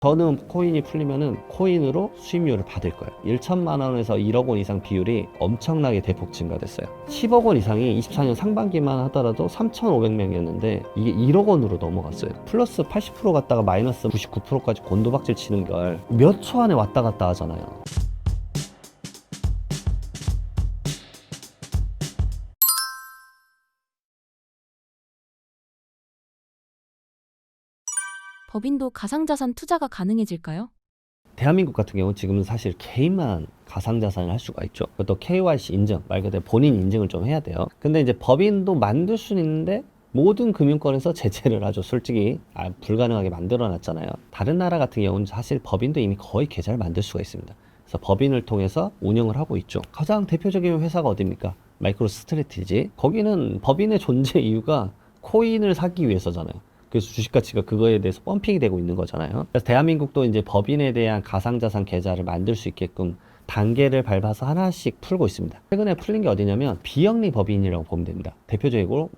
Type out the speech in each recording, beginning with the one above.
저는 코인이 풀리면은 코인으로 수익률을 받을 거예요. 1천만 원에서 1억 원 이상 비율이 엄청나게 대폭 증가됐어요. 10억 원 이상이 24년 상반기만 하더라도 3,500명이었는데 이게 1억 원으로 넘어갔어요. 플러스 80% 갔다가 마이너스 99%까지 곤두박질 치는 걸 몇 초 안에 왔다 갔다 하잖아요. 법인도 가상자산 투자가 가능해질까요? 대한민국 같은 경우는 지금은 사실 개인만 가상자산을 할 수가 있죠. 그것도 KYC 인증, 말 그대로 본인 인증을 좀 해야 돼요. 근데 이제 법인도 만들 수는 있는데 모든 금융권에서 제재를 아주 솔직히 불가능하게 만들어 놨잖아요. 다른 나라 같은 경우는 사실 법인도 이미 거의 계좌를 만들 수가 있습니다. 그래서 법인을 통해서 운영을 하고 있죠. 가장 대표적인 회사가 어디입니까? 마이크로 스트래티지. 거기는 법인의 존재 이유가 코인을 사기 위해서잖아요. 그래서 주식 가치가 그거에 대해서 펌핑이 되고 있는 거잖아요. 그래서 대한민국도 이제 법인에 대한 가상자산 계좌를 만들 수 있게끔 단계를 밟아서 하나씩 풀고 있습니다. 최근에 풀린 게 어디냐면 비영리 법인이라고 보면 됩니다. 대표적으로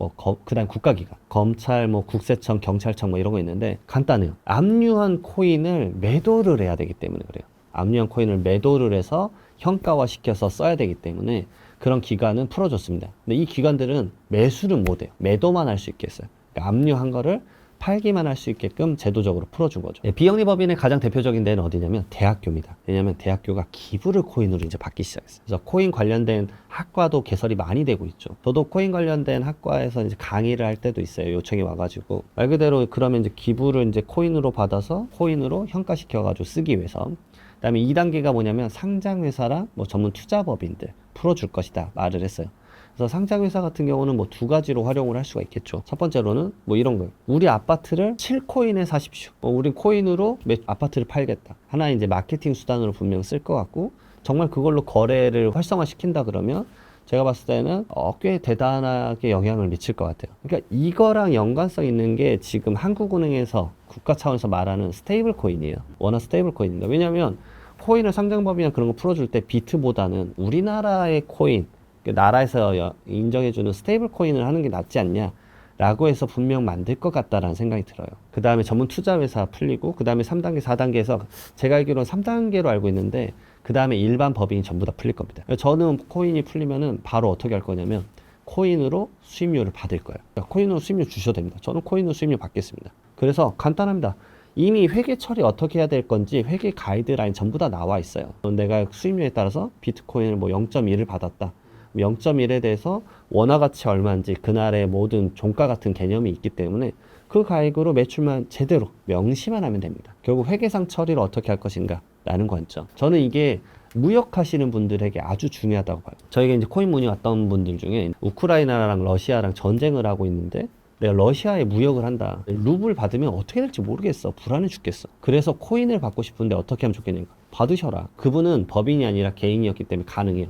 그다음 국가기관, 검찰, 국세청, 경찰청 이런 거 있는데 간단해요. 압류한 코인을 매도를 해야 되기 때문에 그래요. 압류한 코인을 매도를 해서 현가화 시켜서 써야 되기 때문에 그런 기관은 풀어줬습니다. 근데 이 기관들은 매수를 못해요. 매도만 할 수 있겠어요. 그러니까 압류한 거를 팔기만 할 수 있게끔 제도적으로 풀어준 거죠. 비영리 법인의 가장 대표적인 데는 어디냐면 대학교입니다. 왜냐하면 대학교가 기부를 코인으로 이제 받기 시작했어요. 그래서 코인 관련된 학과도 개설이 많이 되고 있죠. 저도 코인 관련된 학과에서 이제 강의를 할 때도 있어요. 요청이 와가지고 말 그대로 그러면 이제 기부를 이제 코인으로 받아서 코인으로 현가시켜가지고 쓰기 위해서. 그다음에 2단계가 뭐냐면 상장회사랑 전문 투자법인들 풀어줄 것이다 말을 했어요. 그래서 상장회사 같은 경우는 두 가지로 활용을 할 수가 있겠죠. 첫 번째로는 이런 거예요. 우리 아파트를 7코인에 사십시오. 우리 코인으로 아파트를 팔겠다. 하나 이제 마케팅 수단으로 분명 쓸 것 같고, 정말 그걸로 거래를 활성화 시킨다 그러면 제가 봤을 때는 꽤 대단하게 영향을 미칠 것 같아요. 그러니까 이거랑 연관성 있는 게 지금 한국은행에서 국가 차원에서 말하는 스테이블 코인이에요. 워낙 스테이블 코인입니다. 왜냐하면 코인을 상장법이나 그런 거 풀어줄 때 비트보다는 우리나라의 코인, 나라에서 인정해주는 스테이블 코인을 하는 게 낫지 않냐 라고 해서 분명 만들 것 같다라는 생각이 들어요. 그 다음에 전문 투자회사 풀리고 그 다음에 3단계 4단계에서 제가 알기로는 3단계로 알고 있는데 그 다음에 일반 법인이 전부 다 풀릴 겁니다. 저는 코인이 풀리면은 바로 어떻게 할 거냐면 코인으로 수익률을 받을 거예요. 그러니까 코인으로 수익률 주셔도 됩니다. 저는 코인으로 수익률 받겠습니다. 그래서 간단합니다. 이미 회계 처리 어떻게 해야 될 건지 회계 가이드라인 전부 다 나와 있어요. 내가 수익률에 따라서 비트코인을 0.1을 받았다. 0.1에 대해서 원화가치 얼마인지 그날의 모든 종가 같은 개념이 있기 때문에 그 가액으로 매출만 제대로 명시만 하면 됩니다. 결국 회계상 처리를 어떻게 할 것인가 라는 관점. 저는 이게 무역하시는 분들에게 아주 중요하다고 봐요. 저에게 이제 코인 문의 왔던 분들 중에 우크라이나랑 러시아랑 전쟁을 하고 있는데 내가 러시아에 무역을 한다. 루블 받으면 어떻게 될지 모르겠어. 불안해 죽겠어. 그래서 코인을 받고 싶은데 어떻게 하면 좋겠는가? 받으셔라. 그분은 법인이 아니라 개인이었기 때문에 가능해요.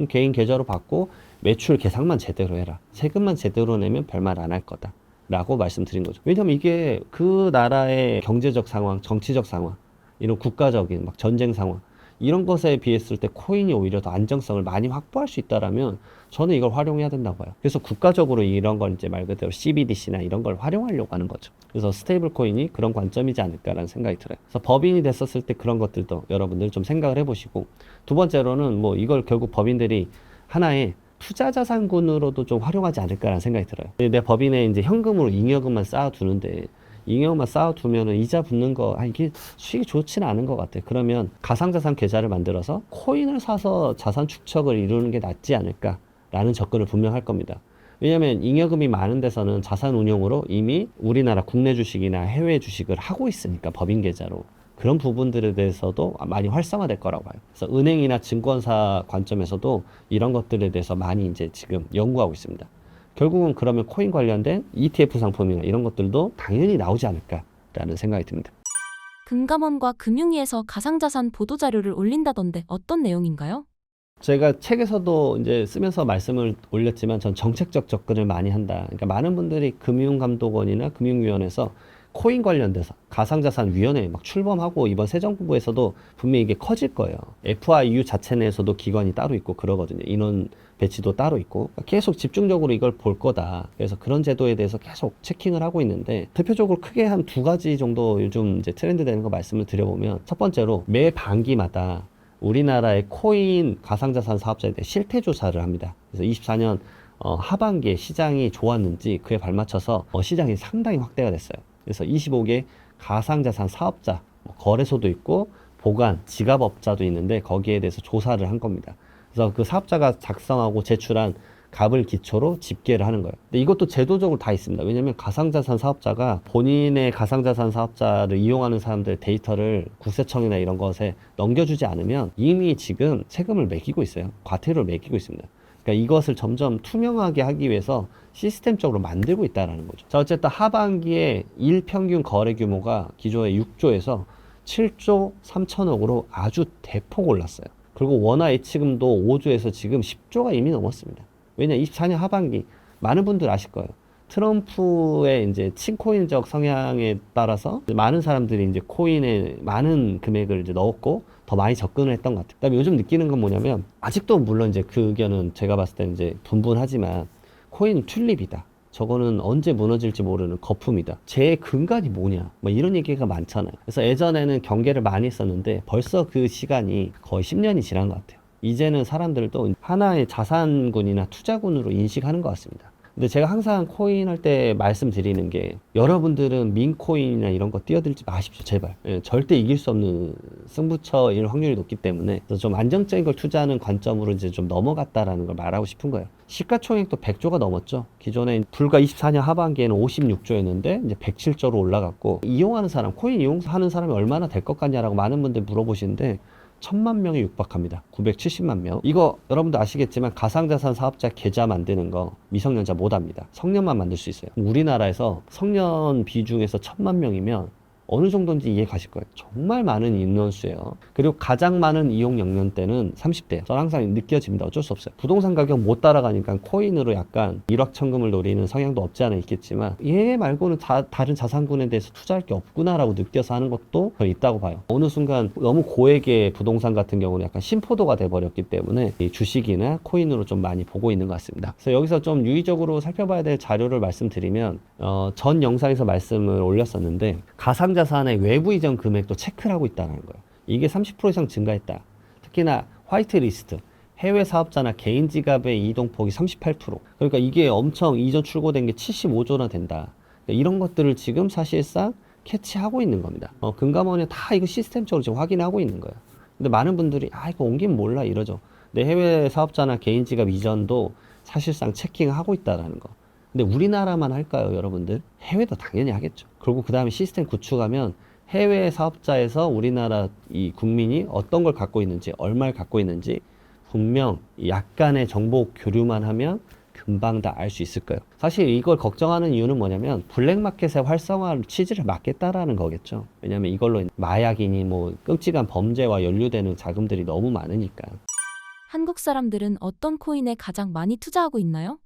개인 계좌로 받고 매출 계산만 제대로 해라. 세금만 제대로 내면 별말 안 할 거다. 라고 말씀드린 거죠. 왜냐면 이게 그 나라의 경제적 상황, 정치적 상황, 이런 국가적인 전쟁 상황, 이런 것에 비했을 때 코인이 오히려 더 안정성을 많이 확보할 수 있다라면 저는 이걸 활용해야 된다고 봐요. 그래서 국가적으로 이런 걸 이제 말 그대로 CBDC나 이런 걸 활용하려고 하는 거죠. 그래서 스테이블 코인이 그런 관점이지 않을까라는 생각이 들어요. 그래서 법인이 됐었을 때 그런 것들도 여러분들 좀 생각을 해보시고, 두 번째로는 이걸 결국 법인들이 하나의 투자 자산군으로도 좀 활용하지 않을까라는 생각이 들어요. 내 법인에 이제 현금으로 잉여금만 쌓아두는데 잉여금만 쌓아두면은 이자 붙는 거, 이게 수익이 좋지는 않은 것 같아. 그러면 가상자산 계좌를 만들어서 코인을 사서 자산 축적을 이루는 게 낫지 않을까라는 접근을 분명 할 겁니다. 왜냐하면 잉여금이 많은 데서는 자산 운용으로 이미 우리나라 국내 주식이나 해외 주식을 하고 있으니까 법인 계좌로. 그런 부분들에 대해서도 많이 활성화될 거라고 봐요. 그래서 은행이나 증권사 관점에서도 이런 것들에 대해서 많이 이제 지금 연구하고 있습니다. 결국은 그러면 코인 관련된 ETF 상품이나 이런 것들도 당연히 나오지 않을까라는 생각이 듭니다. 금감원과 금융위에서 가상자산 보도자료를 올린다던데 어떤 내용인가요? 제가 책에서도 이제 쓰면서 말씀을 올렸지만 전 정책적 접근을 많이 한다. 그러니까 많은 분들이 금융감독원이나 금융위원회에서 코인 관련돼서 가상자산위원회에 막 출범하고 이번 새 정부에서도 분명히 이게 커질 거예요. FIU 자체 내에서도 기관이 따로 있고 그러거든요. 인원 배치도 따로 있고 계속 집중적으로 이걸 볼 거다. 그래서 그런 제도에 대해서 계속 체킹을 하고 있는데 대표적으로 크게 한 두 가지 정도 요즘 이제 트렌드 되는 거 말씀을 드려보면 첫 번째로 매 반기마다 우리나라의 코인 가상자산 사업자에 대해 실태 조사를 합니다. 그래서 24년 하반기에 시장이 좋았는지 그에 발맞춰서 시장이 상당히 확대가 됐어요. 그래서 25개 가상자산 사업자, 거래소도 있고 보관, 지갑업자도 있는데 거기에 대해서 조사를 한 겁니다. 그래서 그 사업자가 작성하고 제출한 갑을 기초로 집계를 하는 거예요. 근데 이것도 제도적으로 다 있습니다. 왜냐하면 가상자산 사업자가 본인의 가상자산 사업자를 이용하는 사람들의 데이터를 국세청이나 이런 것에 넘겨주지 않으면 이미 지금 세금을 매기고 있어요. 과태료를 매기고 있습니다. 그러니까 이것을 점점 투명하게 하기 위해서 시스템적으로 만들고 있다는 거죠. 자, 어쨌든 하반기에 일평균 거래 규모가 기존의 6조에서 7조 3천억으로 아주 대폭 올랐어요. 그리고 원화 예치금도 5조에서 지금 10조가 이미 넘었습니다. 왜냐, 24년 하반기 많은 분들 아실 거예요. 트럼프의 이제 친코인적 성향에 따라서 많은 사람들이 이제 코인에 많은 금액을 이제 넣었고 더 많이 접근을 했던 것 같아요. 그다음에 요즘 느끼는 건 뭐냐면 아직도 물론 이제 그 의견은 제가 봤을 때는 이제 분분하지만 코인은 튤립이다. 저거는 언제 무너질지 모르는 거품이다. 제 근간이 뭐냐? 뭐 이런 얘기가 많잖아요. 그래서 예전에는 경계를 많이 했었는데 벌써 그 시간이 거의 10년이 지난 것 같아요. 이제는 사람들도 하나의 자산군이나 투자군으로 인식하는 것 같습니다. 근데 제가 항상 코인 할 때 말씀드리는 게 여러분들은 민코인이나 이런 거 뛰어들지 마십시오. 제발. 절대 이길 수 없는 승부처일 확률이 높기 때문에 그래서 좀 안정적인 걸 투자하는 관점으로 이제 좀 넘어갔다라는 걸 말하고 싶은 거예요. 시가총액도 100조가 넘었죠. 기존에 불과 24년 하반기에는 56조였는데 이제 107조로 올라갔고 이용하는 사람, 코인 이용하는 사람이 얼마나 될 것 같냐라고 많은 분들 물어보시는데 1000만 명에 육박합니다. 970만 명. 이거 여러분도 아시겠지만 가상자산 사업자 계좌 만드는 거 미성년자 못 합니다. 성년만 만들 수 있어요. 우리나라에서 성년 비중에서 1000만 명이면 어느 정도인지 이해 가실 거예요. 정말 많은 인원수예요. 그리고 가장 많은 이용 연령대는 30대. 저는 항상 느껴집니다. 어쩔 수 없어요. 부동산 가격 못 따라가니까 코인으로 약간 일확천금을 노리는 성향도 없지 않아 있겠지만 얘 말고는 다른 자산군에 대해서 투자할 게 없구나라고 느껴서 하는 것도 저는 있다고 봐요. 어느 순간 너무 고액의 부동산 같은 경우는 약간 심포도가 돼버렸기 때문에 이 주식이나 코인으로 좀 많이 보고 있는 것 같습니다. 그래서 여기서 좀 유의적으로 살펴봐야 될 자료를 말씀드리면 전 영상에서 말씀을 올렸었는데 가상자산의 외부 이전 금액도 체크를 하고 있다는 거예요. 이게 30% 이상 증가했다. 특히나 화이트리스트, 해외 사업자나 개인 지갑의 이동폭이 38%. 그러니까 이게 엄청 이전 출고된 게 75조나 된다. 그러니까 이런 것들을 지금 사실상 캐치하고 있는 겁니다. 금감원이 다 이거 시스템적으로 지금 확인하고 있는 거예요. 근데 많은 분들이 이거 옮기면 몰라 이러죠. 근데 해외 사업자나 개인 지갑 이전도 사실상 체킹하고 있다라는 거. 근데 우리나라만 할까요, 여러분들? 해외도 당연히 하겠죠. 그리고 그 다음에 시스템 구축하면 해외 사업자에서 우리나라 이 국민이 어떤 걸 갖고 있는지, 얼마를 갖고 있는지 분명 약간의 정보 교류만 하면 금방 다 알 수 있을 거예요. 사실 이걸 걱정하는 이유는 뭐냐면 블랙마켓의 활성화 취지를 막겠다라는 거겠죠. 왜냐면 이걸로 마약이니 뭐 끔찍한 범죄와 연루되는 자금들이 너무 많으니까. 한국 사람들은 어떤 코인에 가장 많이 투자하고 있나요?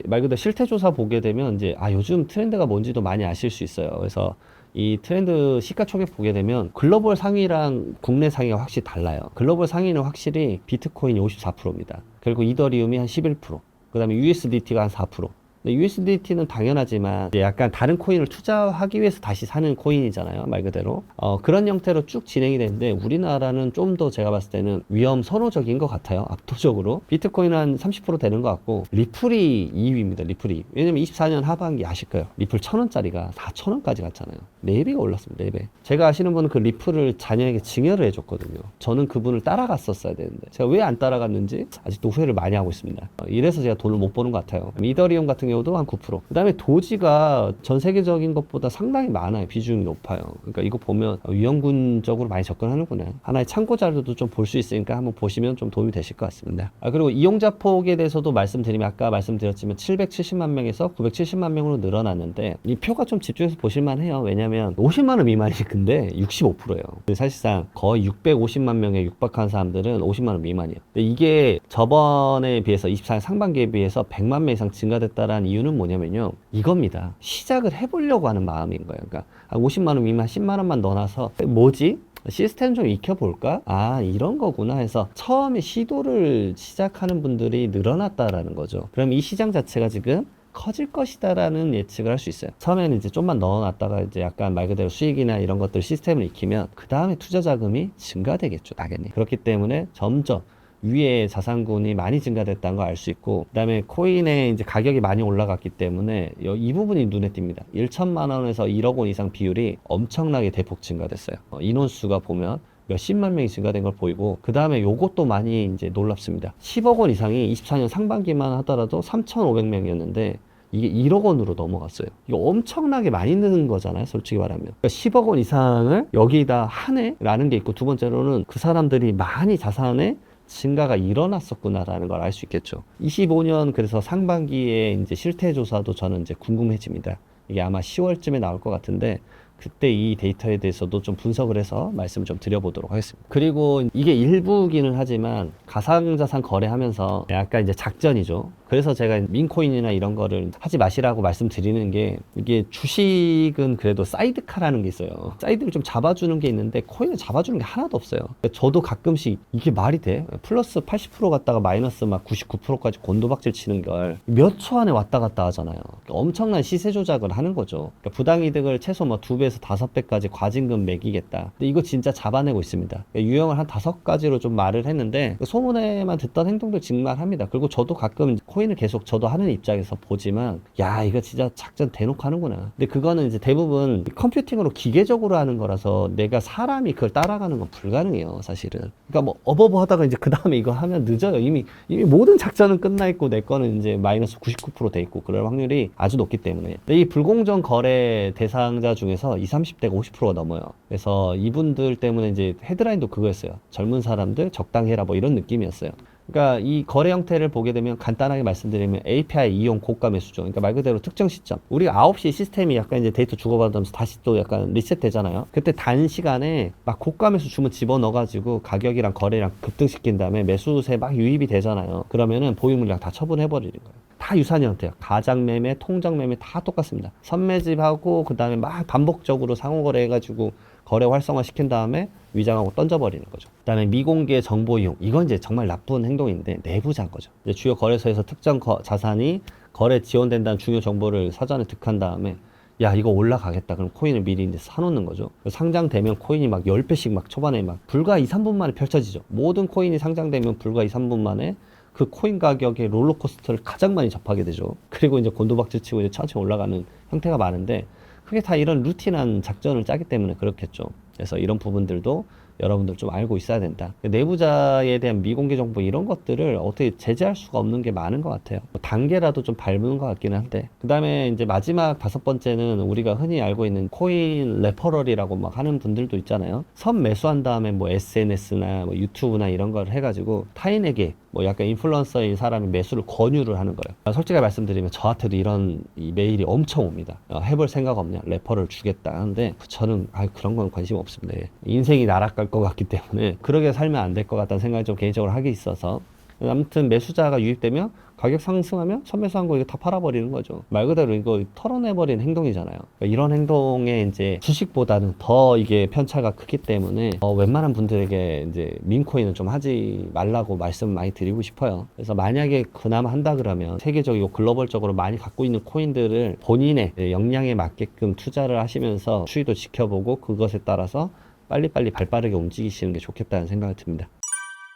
말 그대로 실태조사 보게 되면 이제 요즘 트렌드가 뭔지도 많이 아실 수 있어요. 그래서 이 트렌드 시가총액 보게 되면 글로벌 상위랑 국내 상위가 확실히 달라요. 글로벌 상위는 확실히 비트코인이 54%입니다. 그리고 이더리움이 한 11%, 그 다음에 USDT가 한 4%. 근데 USDT는 당연하지만 이제 약간 다른 코인을 투자하기 위해서 다시 사는 코인이잖아요, 말 그대로. 그런 형태로 쭉 진행이 되는데 우리나라는 좀 더 제가 봤을 때는 위험 선호적인 것 같아요, 압도적으로. 비트코인은 한 30% 되는 것 같고 리플이 2위입니다. 리플이. 왜냐면 24년 하반기 아실 거예요. 리플 1000원짜리가 4000원까지 갔잖아요. 4배가 올랐습니다. 4배. 제가 아시는 분은 그 리플을 자녀에게 증여를 해줬거든요. 저는 그분을 따라갔었어야 되는데 제가 왜 안 따라갔는지 아직도 후회를 많이 하고 있습니다. 이래서 제가 돈을 못 버는 것 같아요. 이더리움 같은 경우도 한 9%. 그 다음에 도지가 전 세계적인 것보다 상당히 많아요. 비중이 높아요. 그러니까 이거 보면 위험군적으로 많이 접근하는구나. 하나의 참고 자료도 좀 볼 수 있으니까 한번 보시면 좀 도움이 되실 것 같습니다. 그리고 이용자 폭에 대해서도 말씀드리면 아까 말씀드렸지만 770만 명에서 970만 명으로 늘어났는데 이 표가 좀 집중해서 보실만 해요. 왜냐면 50만 원 미만이 근데 65%예요. 사실상 거의 650만 명에 육박한 사람들은 50만 원 미만이에요. 근데 이게 저번에 비해서 24년 상반기에 비해서 100만 명 이상 증가됐다라는 중요한 이유는 뭐냐면요. 이겁니다. 시작을 해보려고 하는 마음인 거예요. 그러니까 50만 원 미만 10만 원만 넣어놔서 뭐지? 시스템 좀 익혀볼까? 아, 이런 거구나 해서 처음에 시도를 시작하는 분들이 늘어났다라는 거죠. 그럼 이 시장 자체가 지금 커질 것이다라는 예측을 할 수 있어요. 처음에는 이제 좀만 넣어놨다가 이제 약간 말 그대로 수익이나 이런 것들 시스템을 익히면 그 다음에 투자 자금이 증가되겠죠, 당연히. 그렇기 때문에 점점 위에 자산군이 많이 증가됐다는 걸 알 수 있고, 그 다음에 코인의 이제 가격이 많이 올라갔기 때문에 이 부분이 눈에 띕니다. 1천만 원에서 1억 원 이상 비율이 엄청나게 대폭 증가됐어요. 인원수가 보면 몇십만 명이 증가된 걸 보이고, 그 다음에 요것도 많이 이제 놀랍습니다. 10억 원 이상이 24년 상반기만 하더라도 3,500명이었는데 이게 1억 원으로 넘어갔어요. 이거 엄청나게 많이 느는 거잖아요, 솔직히 말하면. 그러니까 10억 원 이상을 여기다 하네라는 게 있고, 두 번째로는 그 사람들이 많이 자산에 증가가 일어났었구나라는 걸 알 수 있겠죠. 25년 그래서 상반기에 이제 실태 조사도 저는 이제 궁금해집니다. 이게 아마 10월쯤에 나올 것 같은데, 그때 이 데이터에 대해서도 좀 분석을 해서 말씀을 좀 드려보도록 하겠습니다. 그리고 이게 일부기는 하지만 가상자산 거래하면서 약간 이제 작전이죠. 그래서 제가 민코인이나 이런 거를 하지 마시라고 말씀드리는 게, 이게 주식은 그래도 사이드카라는 게 있어요. 사이드를 좀 잡아주는 게 있는데 코인을 잡아주는 게 하나도 없어요. 저도 가끔씩 이게 말이 돼? 플러스 80% 갔다가 마이너스 막 99%까지 곤도박질 치는 걸 몇 초 안에 왔다 갔다 하잖아요. 엄청난 시세 조작을 하는 거죠. 그러니까 부당이득을 최소 뭐 2배에서 5배까지 과징금 매기겠다. 근데 이거 진짜 잡아내고 있습니다. 그러니까 유형을 한 5가지로 좀 말을 했는데, 소문에만 듣던 행동들 증말합니다. 그리고 저도 가끔 코인을 계속 저도 하는 입장에서 보지만, 야, 이거 진짜 작전 대놓고 하는구나. 근데 그거는 이제 대부분 컴퓨팅으로 기계적으로 하는 거라서 내가 사람이 그걸 따라가는 건 불가능해요, 사실은. 그러니까 뭐 어버버 하다가 이제 그 다음에 이거 하면 늦어요. 이미 모든 작전은 끝나 있고 내 거는 이제 마이너스 99% 돼 있고 그럴 확률이 아주 높기 때문에. 근데 이 불공정 거래 대상자 중에서 20, 30대가 50%가 넘어요. 그래서 이분들 때문에 이제 헤드라인도 그거였어요. 젊은 사람들 적당히 해라, 뭐 이런 느낌이었어요. 그러니까 이 거래 형태를 보게 되면 간단하게 말씀드리면 API 이용 고가 매수죠. 그러니까 말 그대로 특정 시점. 우리가 9시 시스템이 약간 이제 데이터 주고받으면서 다시 또 약간 리셋 되잖아요. 그때 단시간에 막 고가 매수 주문 집어넣어가지고 가격이랑 거래량 급등시킨 다음에 매수세 막 유입이 되잖아요. 그러면은 보유 물량 다 처분해버리는 거예요. 다 유사한 형태예요. 가장 매매, 통장 매매 다 똑같습니다. 선매집하고 그 다음에 막 반복적으로 상호거래 해가지고 거래 활성화 시킨 다음에 위장하고 던져버리는 거죠. 그 다음에 미공개 정보 이용. 이건 이제 정말 나쁜 행동인데 내부자인 거죠. 이제 주요 거래소에서 특정 자산이 거래 지원된다는 중요 정보를 사전에 득한 다음에, 야, 이거 올라가겠다. 그럼 코인을 미리 이제 사놓는 거죠. 상장되면 코인이 막 10배씩 막 초반에 막 불과 2, 3분 만에 펼쳐지죠. 모든 코인이 상장되면 불과 2, 3분 만에 그 코인 가격의 롤러코스터를 가장 많이 접하게 되죠. 그리고 이제 곤도박질 치고 이제 천천히 올라가는 형태가 많은데, 그게 다 이런 루틴한 작전을 짜기 때문에 그렇겠죠. 그래서 이런 부분들도 여러분들 좀 알고 있어야 된다. 내부자에 대한 미공개 정보 이런 것들을 어떻게 제재할 수가 없는 게 많은 것 같아요. 단계라도 좀 밟는 것 같기는 한데, 그 다음에 이제 마지막 5번째는 우리가 흔히 알고 있는 코인 레퍼럴이라고 막 하는 분들도 있잖아요. 선 매수한 다음에 뭐 SNS나 뭐 유튜브나 이런 걸 해가지고 타인에게 뭐 약간 인플루언서인 사람이 매수를 권유를 하는 거예요. 솔직히 말씀드리면 저한테도 이런 이 메일이 엄청 옵니다. 해볼 생각 없냐? 레퍼럴 주겠다 하는데 저는 그런 건 관심 없습니다. 인생이 날아갈 것 같기 때문에 그러게 살면 안 될 것 같다는 생각이 좀 개인적으로 하기 있어서, 아무튼 매수자가 유입되면 가격 상승하면 선매수한 거 이거 다 팔아버리는 거죠. 말 그대로 이거 털어내버리는 행동이잖아요. 그러니까 이런 행동에 이제 주식보다는 더 이게 편차가 크기 때문에 웬만한 분들에게 이제 민코인은 좀 하지 말라고 말씀 많이 드리고 싶어요. 그래서 만약에 그나마 한다 그러면 세계적이고 글로벌적으로 많이 갖고 있는 코인들을 본인의 역량에 맞게끔 투자를 하시면서 추이도 지켜보고 그것에 따라서 빨리빨리 발빠르게 움직이시는 게 좋겠다는 생각이 듭니다.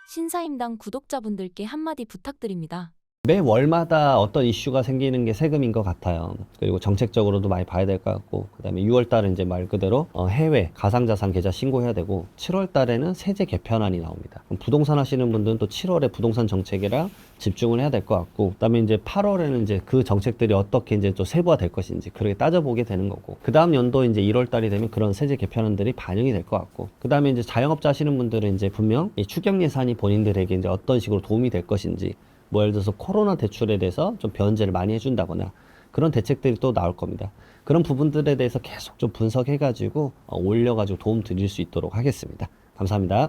신사임당 구독자분들께 한마디 부탁드립니다. 매 월마다 어떤 이슈가 생기는 게 세금인 것 같아요. 그리고 정책적으로도 많이 봐야 될 것 같고, 그 다음에 6월 달은 이제 말 그대로 해외 가상자산 계좌 신고해야 되고, 7월 달에는 세제 개편안이 나옵니다. 그럼 부동산 하시는 분들은 또 7월에 부동산 정책이랑 집중을 해야 될 것 같고, 그 다음에 이제 8월에는 이제 그 정책들이 어떻게 이제 또 세부화 될 것인지 그렇게 따져보게 되는 거고, 그 다음 연도 이제 1월 달이 되면 그런 세제 개편안들이 반영이 될 것 같고, 그 다음에 이제 자영업자 하시는 분들은 이제 분명 이 추경 예산이 본인들에게 이제 어떤 식으로 도움이 될 것인지, 뭐 예를 들어서 코로나 대출에 대해서 좀 변제를 많이 해준다거나 그런 대책들이 또 나올 겁니다. 그런 부분들에 대해서 계속 좀 분석해가지고 올려가지고 도움 드릴 수 있도록 하겠습니다. 감사합니다.